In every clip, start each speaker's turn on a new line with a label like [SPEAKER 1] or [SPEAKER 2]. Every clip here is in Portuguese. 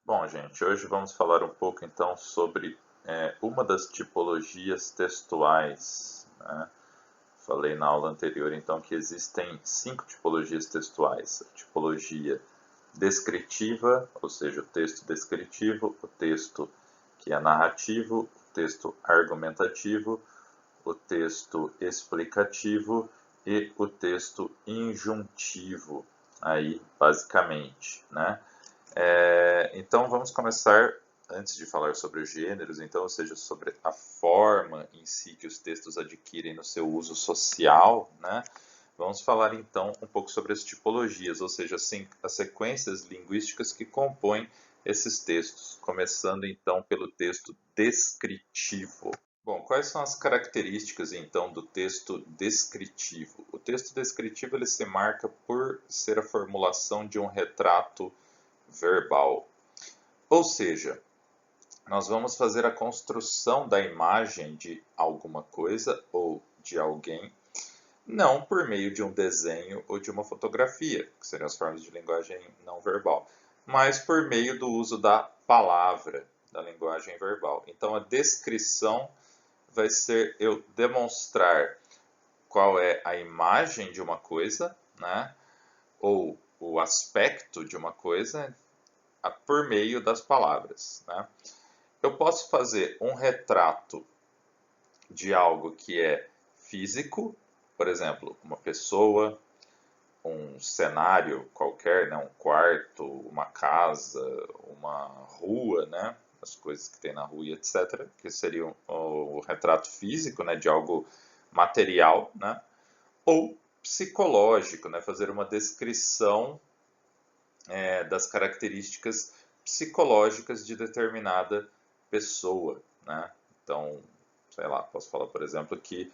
[SPEAKER 1] Bom, gente, hoje vamos falar um pouco então sobre uma das tipologias textuais, né? Falei na aula anterior então que existem 5 tipologias textuais: a tipologia descritiva, ou seja, o texto descritivo, o texto que é narrativo, o texto argumentativo, o texto explicativo e o texto injuntivo, aí basicamente, né? Então vamos começar, antes de falar sobre os gêneros, então, ou seja, sobre a forma em si que os textos adquirem no seu uso social, né? Vamos falar então um pouco sobre as tipologias, ou seja, assim, as sequências linguísticas que compõem esses textos, começando então pelo texto descritivo. Bom, quais são as características então do texto descritivo? O texto descritivo ele se marca por ser a formulação de um retrato verbal. Ou seja, nós vamos fazer a construção da imagem de alguma coisa ou de alguém, não por meio de um desenho ou de uma fotografia, que seriam as formas de linguagem não verbal, mas por meio do uso da palavra, da linguagem verbal. Então, a descrição vai ser eu demonstrar qual é a imagem de uma coisa, né? Ou o aspecto de uma coisa, por meio das palavras, né? Eu posso fazer um retrato de algo que é físico, por exemplo, uma pessoa, um cenário qualquer, né? Um quarto, uma casa, uma rua, né? As coisas que tem na rua, etc., que seria o retrato físico, né? De algo material, né? Ou psicológico, né? Fazer uma descrição das características psicológicas de determinada pessoa, né? Então, sei lá, posso falar, por exemplo, que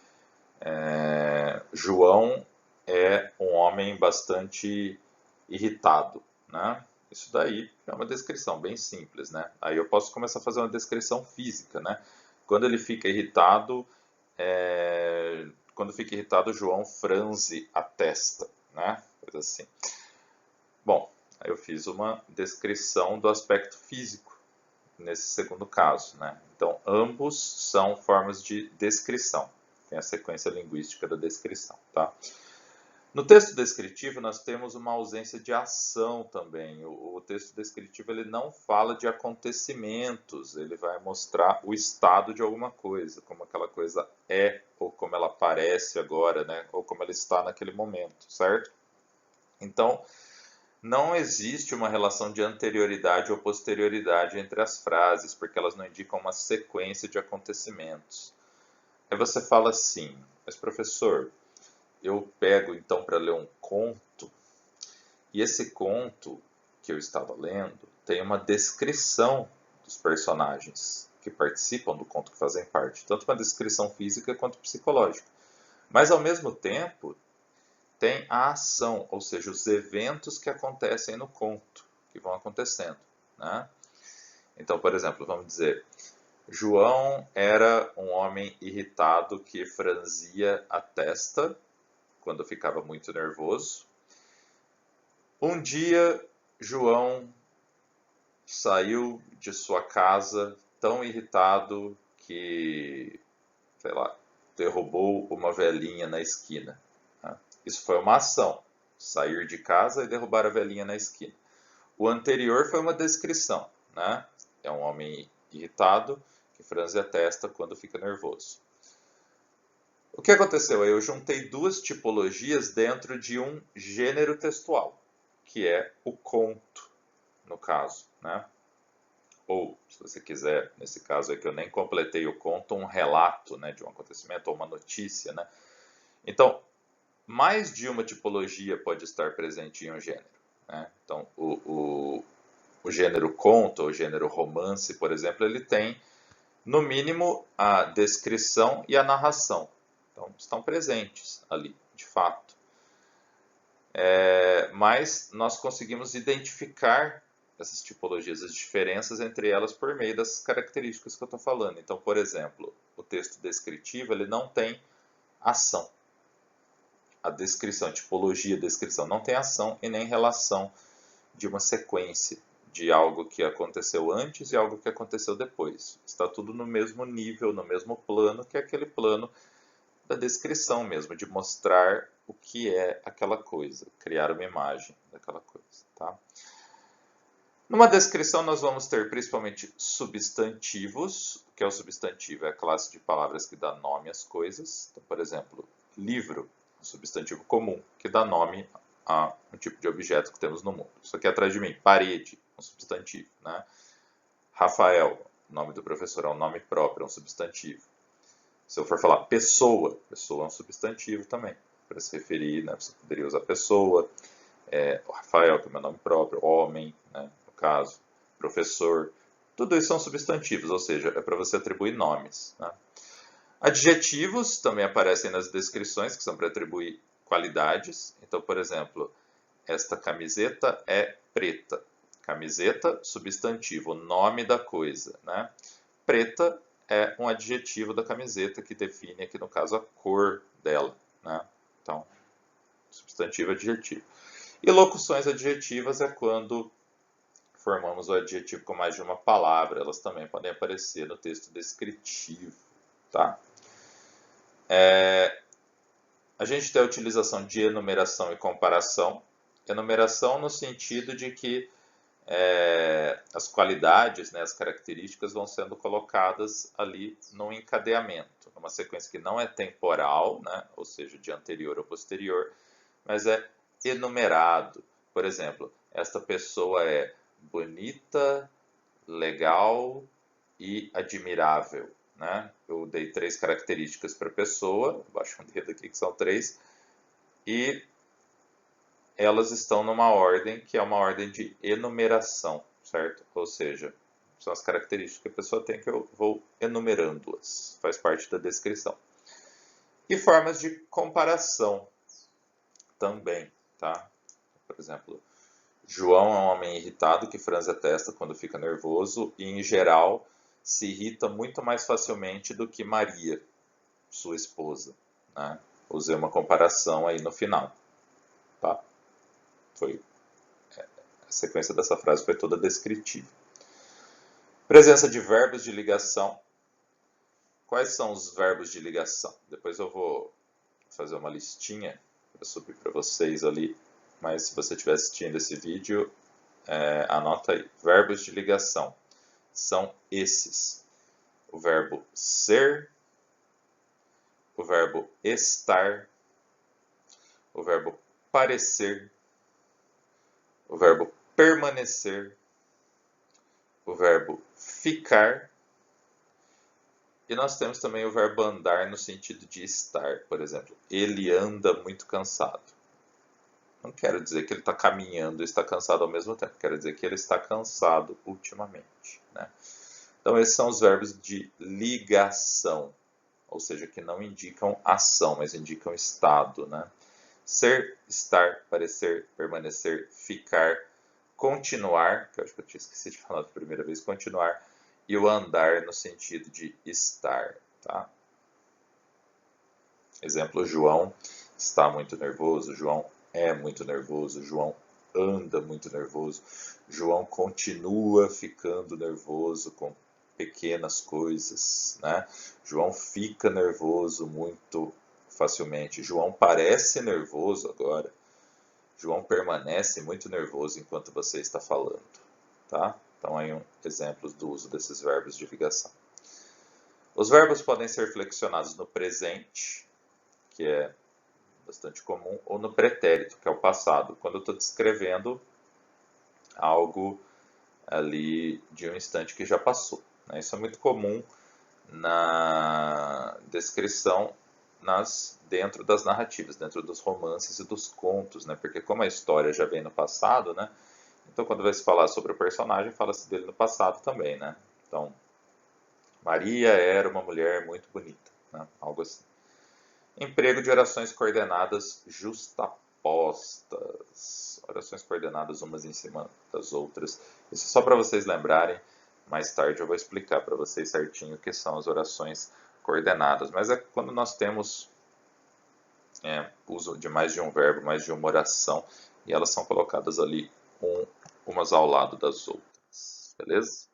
[SPEAKER 1] João é um homem bastante irritado, né? Isso daí é uma descrição bem simples, né? Aí eu posso começar a fazer uma descrição física, né? Quando ele fica irritado, João franze a testa, né? Coisa assim. Bom, aí eu fiz uma descrição do aspecto físico nesse segundo caso, né? Então, ambos são formas de descrição. Tem a sequência linguística da descrição, tá? No texto descritivo, nós temos uma ausência de ação também. O texto descritivo ele não fala de acontecimentos, ele vai mostrar o estado de alguma coisa, como aquela coisa é, ou como ela parece agora, né? Ou como ela está naquele momento, certo? Então, não existe uma relação de anterioridade ou posterioridade entre as frases, porque elas não indicam uma sequência de acontecimentos. Aí você fala assim, mas professor, eu pego então para ler um conto, e esse conto que eu estava lendo tem uma descrição dos personagens que participam do conto, que fazem parte, tanto uma descrição física quanto psicológica. Mas ao mesmo tempo, tem a ação, ou seja, os eventos que acontecem no conto, que vão acontecendo, né? Então, por exemplo, vamos dizer, João era um homem irritado que franzia a testa quando ficava muito nervoso. Um dia, João saiu de sua casa tão irritado que, sei lá, derrubou uma velhinha na esquina. Né? Isso foi uma ação, sair de casa e derrubar a velhinha na esquina. O anterior foi uma descrição, né? É um homem irritado que franze a testa quando fica nervoso. O que aconteceu? Eu juntei duas tipologias dentro de um gênero textual, que é o conto, no caso, né? Ou, se você quiser, nesse caso aqui eu nem completei o conto, um relato, né, de um acontecimento ou uma notícia, né? Então, mais de uma tipologia pode estar presente em um gênero, né? Então, o gênero conto, o gênero romance, por exemplo, ele tem, no mínimo, a descrição e a narração. Então, estão presentes ali, de fato. Mas nós conseguimos identificar essas tipologias, as diferenças entre elas por meio das características que eu estou falando. Então, por exemplo, o texto descritivo ele não tem ação. A descrição, a tipologia, a descrição não tem ação e nem relação de uma sequência de algo que aconteceu antes e algo que aconteceu depois. Está tudo no mesmo nível, no mesmo plano, que é aquele plano da descrição mesmo, de mostrar o que é aquela coisa, criar uma imagem daquela coisa, tá? Numa descrição nós vamos ter principalmente substantivos, que é o substantivo, é a classe de palavras que dá nome às coisas. Então, por exemplo, livro, um substantivo comum, que dá nome a um tipo de objeto que temos no mundo. Isso aqui atrás de mim, parede, um substantivo, né? Rafael, nome do professor, é um nome próprio, é um substantivo. Se eu for falar pessoa, pessoa é um substantivo também, para se referir, né? Você poderia usar pessoa, o Rafael, que é meu nome próprio, homem, né? No caso, professor, tudo isso são substantivos, ou seja, é para você atribuir nomes, né? Adjetivos também aparecem nas descrições, que são para atribuir qualidades. Então, por exemplo, esta camiseta é preta. Camiseta, substantivo, nome da coisa, né? Preta é um adjetivo da camiseta que define aqui no caso a cor dela, né? Então, substantivo, adjetivo. E locuções adjetivas é quando formamos o adjetivo com mais de uma palavra. Elas também podem aparecer no texto descritivo, tá? A gente tem a utilização de enumeração e comparação. Enumeração no sentido de que as qualidades, né, as características vão sendo colocadas ali num encadeamento, numa sequência que não é temporal, né, ou seja, de anterior ou posterior, mas é enumerado. Por exemplo, esta pessoa é bonita, legal e admirável, né? Eu dei 3 características para a pessoa, baixo um dedo aqui que são 3, e elas estão numa ordem que é uma ordem de enumeração, certo? Ou seja, são as características que a pessoa tem que eu vou enumerando-as, faz parte da descrição. E formas de comparação também, tá? Por exemplo, João é um homem irritado que franze a testa quando fica nervoso e, em geral, se irrita muito mais facilmente do que Maria, sua esposa, né? Usei uma comparação aí no final, tá? A sequência dessa frase foi toda descritiva. Presença de verbos de ligação. Quais são os verbos de ligação? Depois eu vou fazer uma listinha para subir para vocês ali, mas se você estiver assistindo esse vídeo, anota aí. Verbos de ligação são esses: o verbo ser, o verbo estar, o verbo parecer, o verbo permanecer, o verbo ficar, e nós temos também o verbo andar no sentido de estar. Por exemplo, ele anda muito cansado. Não quero dizer que ele está caminhando e está cansado ao mesmo tempo, quero dizer que ele está cansado ultimamente, né? Então, esses são os verbos de ligação, ou seja, que não indicam ação, mas indicam estado, né? Ser, estar, parecer, permanecer, ficar, continuar, que eu acho que eu tinha esquecido de falar da primeira vez, continuar, e o andar no sentido de estar, tá? Exemplo, João está muito nervoso, João é muito nervoso, João anda muito nervoso, João continua ficando nervoso com pequenas coisas, né? João fica nervoso muito facilmente, João parece nervoso agora, João permanece muito nervoso enquanto você está falando, tá? Então, aí exemplos do uso desses verbos de ligação. Os verbos podem ser flexionados no presente, que é bastante comum, ou no pretérito, que é o passado, quando eu estou descrevendo algo ali de um instante que já passou, né? Isso é muito comum na descrição dentro das narrativas, dentro dos romances e dos contos, né? Porque como a história já vem no passado, né? Então, quando vai se falar sobre o personagem, fala-se dele no passado também, né? Então, Maria era uma mulher muito bonita, né? Algo assim. Emprego de orações coordenadas justapostas. Orações coordenadas umas em cima das outras. Isso é só para vocês lembrarem. Mais tarde eu vou explicar para vocês certinho o que são as orações coordenadas. Mas é quando nós temos uso de mais de um verbo, mais de uma oração, e elas são colocadas ali um umas ao lado das outras, beleza?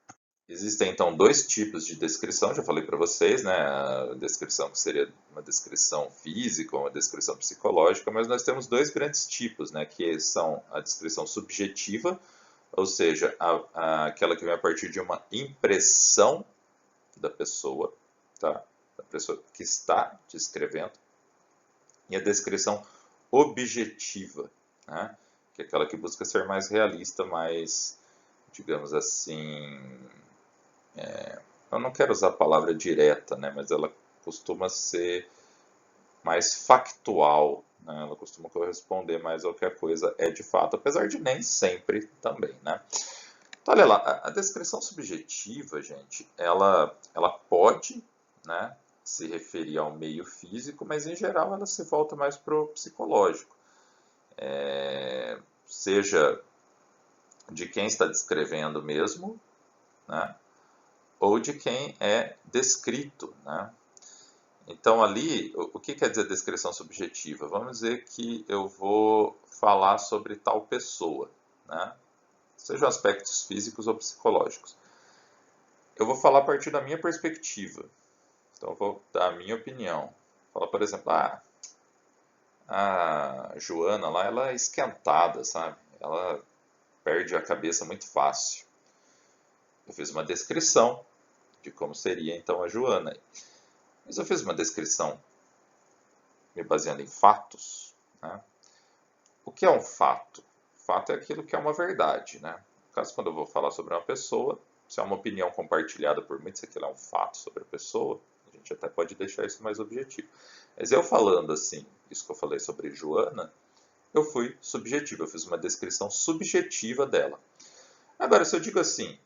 [SPEAKER 1] Existem então dois tipos de descrição, já falei para vocês, né? A descrição que seria uma descrição física, uma descrição psicológica, mas nós temos dois grandes tipos, né? Que são a descrição subjetiva, ou seja, aquela que vem a partir de uma impressão da pessoa, tá? Da pessoa que está descrevendo, e a descrição objetiva, né? Que é aquela que busca ser mais realista, mais, digamos assim, eu não quero usar a palavra direta, né? Mas ela costuma ser mais factual, né? Ela costuma corresponder mais ao que a coisa é de fato, apesar de nem sempre também, né? Então, olha lá, a descrição subjetiva, gente, ela pode, né, se referir ao meio físico, mas em geral ela se volta mais para o psicológico. Seja de quem está descrevendo mesmo, né, ou de quem é descrito, né? Então ali, o que quer dizer descrição subjetiva? Vamos dizer que eu vou falar sobre tal pessoa, né? Sejam aspectos físicos ou psicológicos. Eu vou falar a partir da minha perspectiva. Então eu vou dar a minha opinião. Falar, por exemplo, a Joana lá, ela é esquentada, sabe? Ela perde a cabeça muito fácil. Eu fiz uma descrição de como seria então a Joana. Mas eu fiz uma descrição me baseando em fatos, né? O que é um fato? Fato é aquilo que é uma verdade, né? No caso, quando eu vou falar sobre uma pessoa, se é uma opinião compartilhada por muitos, se aquilo é um fato sobre a pessoa, a gente até pode deixar isso mais objetivo. Mas eu falando assim, isso que eu falei sobre Joana, eu fui subjetivo, eu fiz uma descrição subjetiva dela. Agora, se eu digo assim,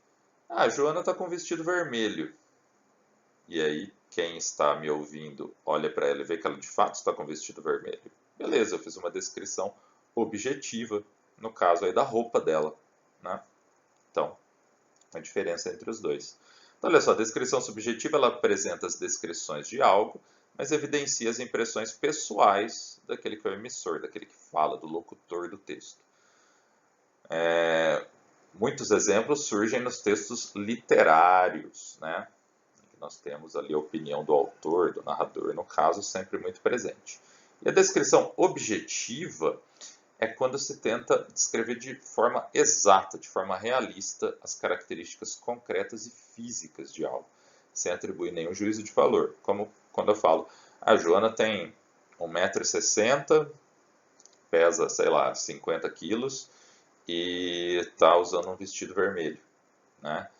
[SPEAKER 1] a Joana está com vestido vermelho, e aí quem está me ouvindo olha para ela e vê que ela de fato está com vestido vermelho. Beleza, eu fiz uma descrição objetiva, no caso aí da roupa dela, né? Então, a diferença entre os dois. Então, olha só, a descrição subjetiva ela apresenta as descrições de algo, mas evidencia as impressões pessoais daquele que é o emissor, daquele que fala, do locutor do texto. Muitos exemplos surgem nos textos literários, né? Nós temos ali a opinião do autor, do narrador, no caso, sempre muito presente. E a descrição objetiva é quando se tenta descrever de forma exata, de forma realista, as características concretas e físicas de algo, sem atribuir nenhum juízo de valor. Como quando eu falo, a Joana tem 1,60 m, pesa, sei lá, 50 quilos e está usando um vestido vermelho, né?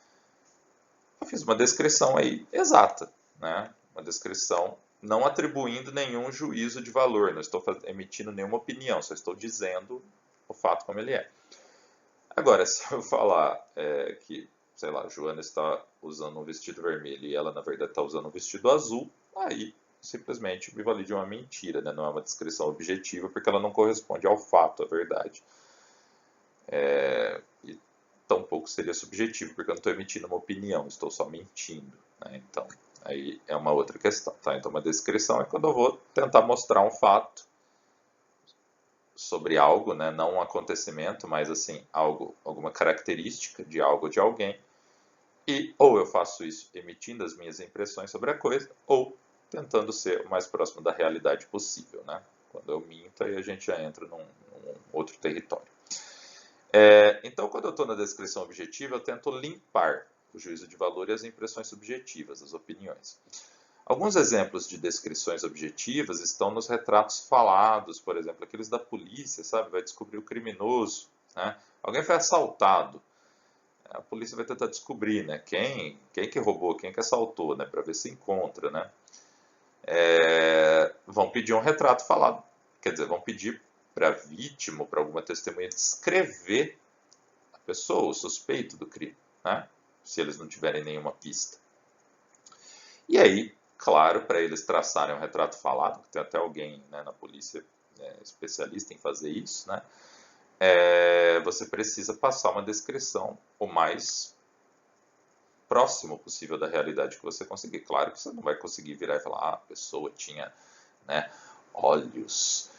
[SPEAKER 1] Eu fiz uma descrição aí exata, né? Uma descrição não atribuindo nenhum juízo de valor, não estou emitindo nenhuma opinião, só estou dizendo o fato como ele é. Agora, se eu falar que, sei lá, a Joana está usando um vestido vermelho e ela, na verdade, está usando um vestido azul, aí simplesmente me valide uma mentira, né? Não é uma descrição objetiva, porque ela não corresponde ao fato, à verdade. E tampouco seria subjetivo, porque eu não estou emitindo uma opinião, estou só mentindo, né? Então, aí é uma outra questão, tá? Então, uma descrição é quando eu vou tentar mostrar um fato sobre algo, né? Não um acontecimento, mas assim, algo, alguma característica de algo ou de alguém, e ou eu faço isso emitindo as minhas impressões sobre a coisa, ou tentando ser o mais próximo da realidade possível, né? Quando eu minto, aí a gente já entra num outro território. Então, quando eu estou na descrição objetiva, eu tento limpar o juízo de valor e as impressões subjetivas, as opiniões. Alguns exemplos de descrições objetivas estão nos retratos falados, por exemplo, aqueles da polícia, sabe? Vai descobrir o criminoso, né? Alguém foi assaltado. A polícia vai tentar descobrir, né? Quem que roubou, quem que assaltou, né? Para ver se encontra, né? Vão pedir um retrato falado. Quer dizer, vão pedir para a vítima, para alguma testemunha, descrever a pessoa, o suspeito do crime, né? Se eles não tiverem nenhuma pista. E aí, claro, para eles traçarem um retrato falado, tem até alguém, né, na polícia especialista em fazer isso, né? Você precisa passar uma descrição o mais próximo possível da realidade que você conseguir. Claro que você não vai conseguir virar e falar, a pessoa tinha, né, olhos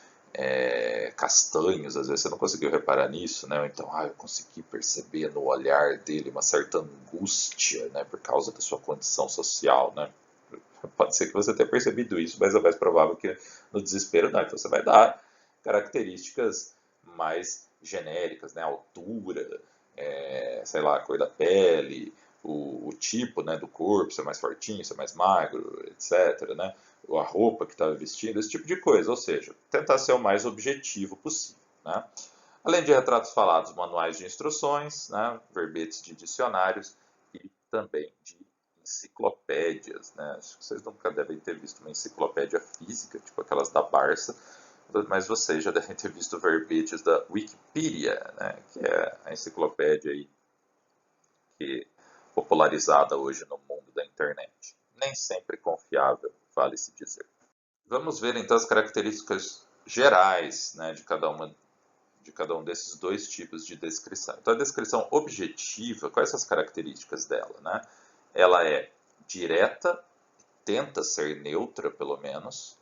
[SPEAKER 1] castanhos, às vezes você não conseguiu reparar nisso, né? Ou então, eu consegui perceber no olhar dele uma certa angústia, né? Por causa da sua condição social, né? Pode ser que você tenha percebido isso, mas é mais provável que no desespero não. Então você vai dar características mais genéricas, né? Altura, sei lá, a cor da pele, o tipo, né, do corpo, se é mais fortinho, se é mais magro, etc, né? Ou a roupa que estava vestindo, esse tipo de coisa. Ou seja, tentar ser o mais objetivo possível, né? Além de retratos falados, manuais de instruções, né, verbetes de dicionários e também de enciclopédias, né? Acho que vocês nunca devem ter visto uma enciclopédia física, tipo aquelas da Barça, mas vocês já devem ter visto verbetes da Wikipedia, né? Que é a enciclopédia aí que popularizada hoje no mundo da internet. Nem sempre confiável, vale-se dizer. Vamos ver então as características gerais, né, de cada um desses dois tipos de descrição. Então, a descrição objetiva, quais são as características dela, né? Ela é direta, tenta ser neutra, pelo menos,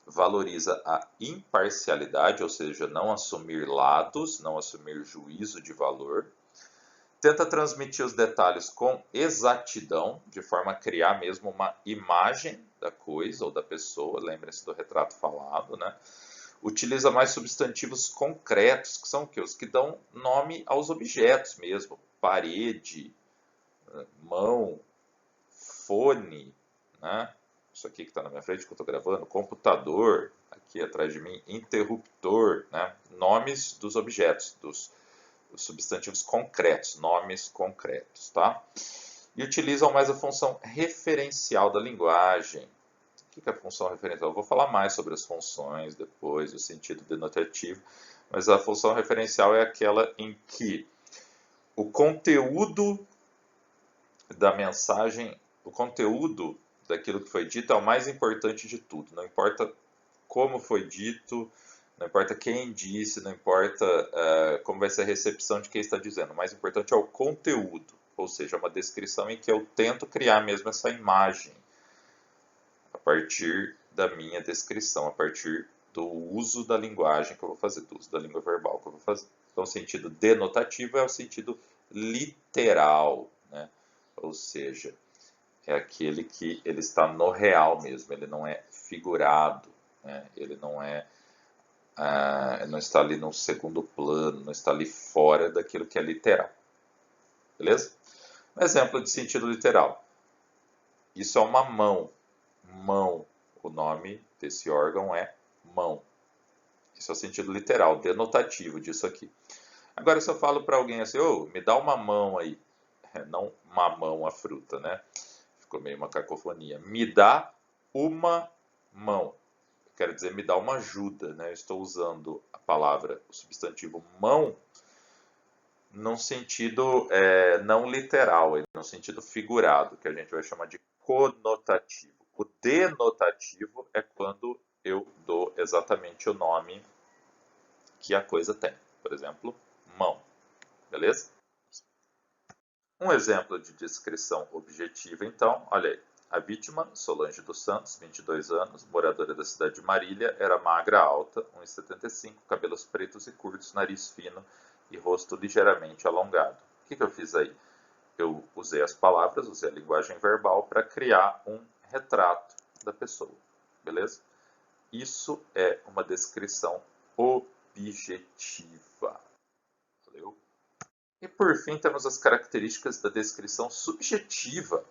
[SPEAKER 1] valoriza a imparcialidade, ou seja, não assumir lados, não assumir juízo de valor, tenta transmitir os detalhes com exatidão, de forma a criar mesmo uma imagem da coisa ou da pessoa, lembre-se do retrato falado, né? Utiliza mais substantivos concretos, que são o quê? Os que dão nome aos objetos mesmo. Parede, mão, fone, né? Isso aqui que está na minha frente que eu estou gravando, computador, aqui atrás de mim, interruptor, né? Nomes dos objetos, dos substantivos concretos, nomes concretos, tá? E utilizam mais a função referencial da linguagem. O que é a função referencial? Eu vou falar mais sobre as funções depois, o sentido denotativo, mas a função referencial é aquela em que o conteúdo da mensagem, o conteúdo daquilo que foi dito é o mais importante de tudo. Não importa como foi dito, não importa quem disse, não importa como vai ser a recepção de quem está dizendo. O mais importante é o conteúdo, ou seja, uma descrição em que eu tento criar mesmo essa imagem a partir da minha descrição, a partir do uso da linguagem que eu vou fazer, do uso da língua verbal que eu vou fazer. Então, o sentido denotativo é o sentido literal, né? Ou seja, é aquele que ele está no real mesmo, ele não é figurado, né? Ele não está ali no segundo plano, não está ali fora daquilo que é literal. Beleza? Um exemplo de sentido literal. Isso é uma mão. Mão. O nome desse órgão é mão. Isso é o sentido literal, denotativo disso aqui. Agora, se eu falo para alguém assim, me dá uma mão aí. Não mamão a fruta, né? Ficou meio uma cacofonia. Me dá uma mão. Quero dizer, me dá uma ajuda, né? Eu estou usando a palavra, o substantivo mão, num sentido não literal, num sentido figurado, que a gente vai chamar de conotativo. O denotativo é quando eu dou exatamente o nome que a coisa tem. Por exemplo, mão. Beleza? Um exemplo de descrição objetiva, então, olha aí. A vítima, Solange dos Santos, 22 anos, moradora da cidade de Marília, era magra, alta, 1,75 m, cabelos pretos e curtos, nariz fino e rosto ligeiramente alongado. O que eu fiz aí? Eu usei as palavras, usei a linguagem verbal para criar um retrato da pessoa, beleza? Isso é uma descrição objetiva. Valeu? E por fim temos as características da descrição subjetiva.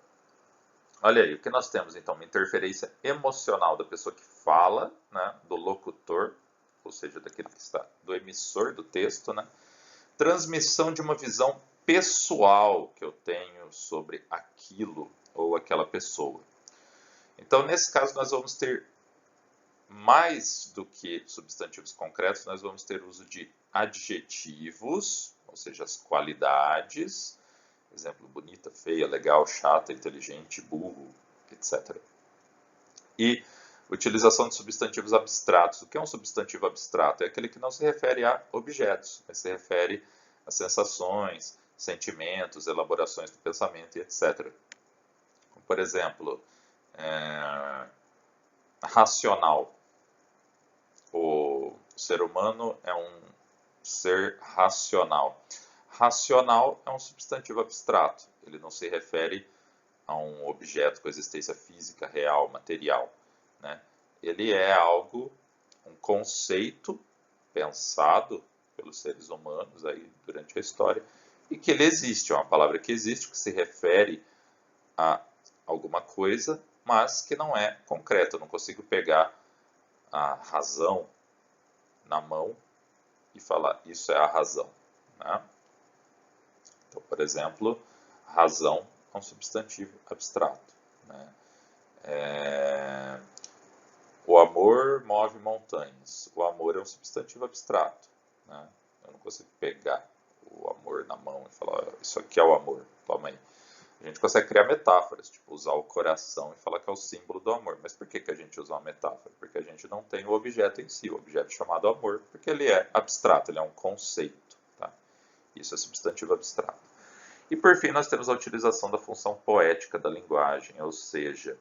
[SPEAKER 1] Olha aí, o que nós temos então? Uma interferência emocional da pessoa que fala, né, do locutor, ou seja, daquele que está, do emissor do texto, né? Transmissão de uma visão pessoal que eu tenho sobre aquilo ou aquela pessoa. Então, nesse caso, nós vamos ter mais do que substantivos concretos, nós vamos ter uso de adjetivos, ou seja, as qualidades, exemplo, bonita, feia, legal, chata, inteligente, burro, etc. E utilização de substantivos abstratos. O que é um substantivo abstrato? É aquele que não se refere a objetos, mas se refere a sensações, sentimentos, elaborações do pensamento e etc. Como, por exemplo, racional. O o ser humano é um ser racional. Racional é um substantivo abstrato, ele não se refere a um objeto com existência física, real, material, né? Ele é algo, um conceito pensado pelos seres humanos aí durante a história e que ele existe, é uma palavra que existe, que se refere a alguma coisa, mas que não é concreta. Eu não consigo pegar a razão na mão e falar isso é a razão, né? Então, por exemplo, razão é um substantivo abstrato, né? O amor move montanhas. O amor é um substantivo abstrato, né? Eu não consigo pegar o amor na mão e falar isso aqui é o amor, toma aí. A gente consegue criar metáforas, tipo usar o coração e falar que é o símbolo do amor. Mas por que a gente usa uma metáfora? Porque a gente não tem o objeto em si, o objeto chamado amor, porque ele é abstrato, ele é um conceito. Tá? Isso é substantivo abstrato. E por fim nós temos a utilização da função poética da linguagem, ou seja,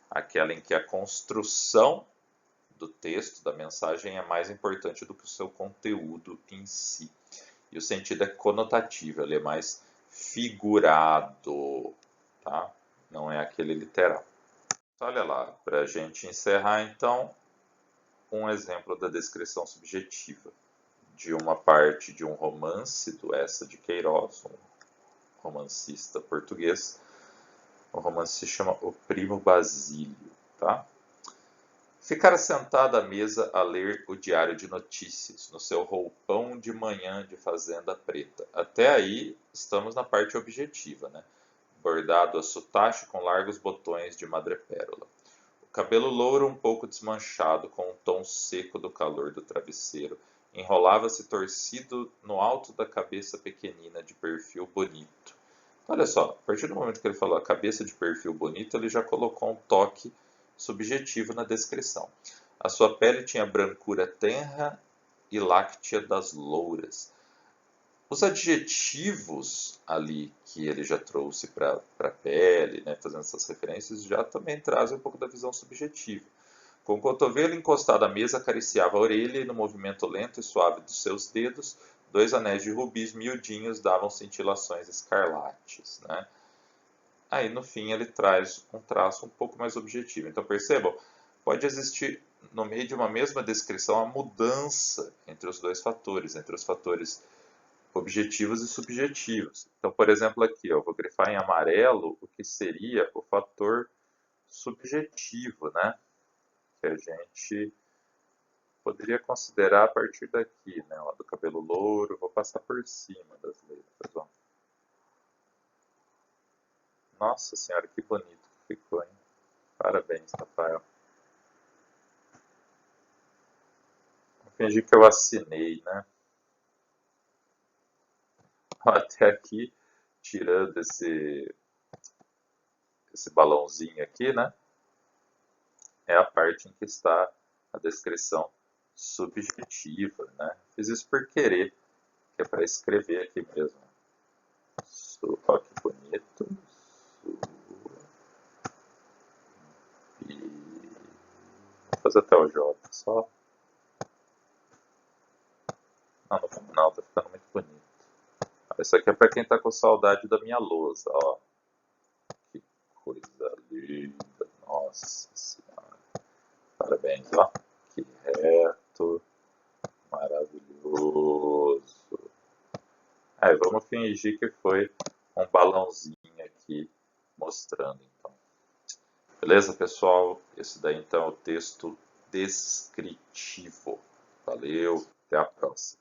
[SPEAKER 1] aquela em que a construção do texto, da mensagem, é mais importante do que o seu conteúdo em si. E o sentido é conotativo, ele é mais figurado, tá? Não é aquele literal. Olha lá, para a gente encerrar então, um exemplo da descrição subjetiva de uma parte de um romance do Eça de Queiroz, um romancista português. O romance se chama O Primo Basílio, tá? Ficara sentado à mesa a ler o diário de notícias, no seu roupão de manhã de fazenda preta. Até aí estamos na parte objetiva, né? Bordado a sotache com largos botões de madrepérola. O cabelo louro um pouco desmanchado, com um tom seco do calor do travesseiro, enrolava-se torcido no alto da cabeça pequenina de perfil bonito. Olha só, a partir do momento que ele falou a cabeça de perfil bonito, ele já colocou um toque subjetivo na descrição. A sua pele tinha brancura tenra e láctea das louras. Os adjetivos ali que ele já trouxe para a pele, né, fazendo essas referências, já também trazem um pouco da visão subjetiva. Com o cotovelo encostado à mesa, acariciava a orelha e, no movimento lento e suave dos seus dedos, 2 anéis de rubis miudinhos davam cintilações escarlates, né? Aí, no fim, ele traz um traço um pouco mais objetivo. Então, percebam, pode existir, no meio de uma mesma descrição, a mudança entre os dois fatores, entre os fatores objetivos e subjetivos. Então, por exemplo, aqui, eu vou grifar em amarelo o que seria o fator subjetivo, né? Que a gente poderia considerar a partir daqui, né? Ó, do cabelo louro, vou passar por cima das letras, ó. Nossa senhora, que bonito que ficou, hein? Parabéns, Rafael. Vou fingir que eu assinei, né? Até aqui, tirando esse balãozinho aqui, né? É a parte em que está a descrição subjetiva, né? Fiz isso por querer, que é para escrever aqui mesmo. Olha que bonito. Vou fazer até o J, só. Não, não vamos não, tá ficando muito bonito. Isso aqui é para quem tá com saudade da minha lousa, ó. Que coisa linda, nossa senhora. Parabéns, ó. Que reto, maravilhoso. Aí, vamos fingir que foi um balãozinho aqui mostrando, então. Beleza, pessoal? Esse daí, então, é o texto descritivo. Valeu, até a próxima.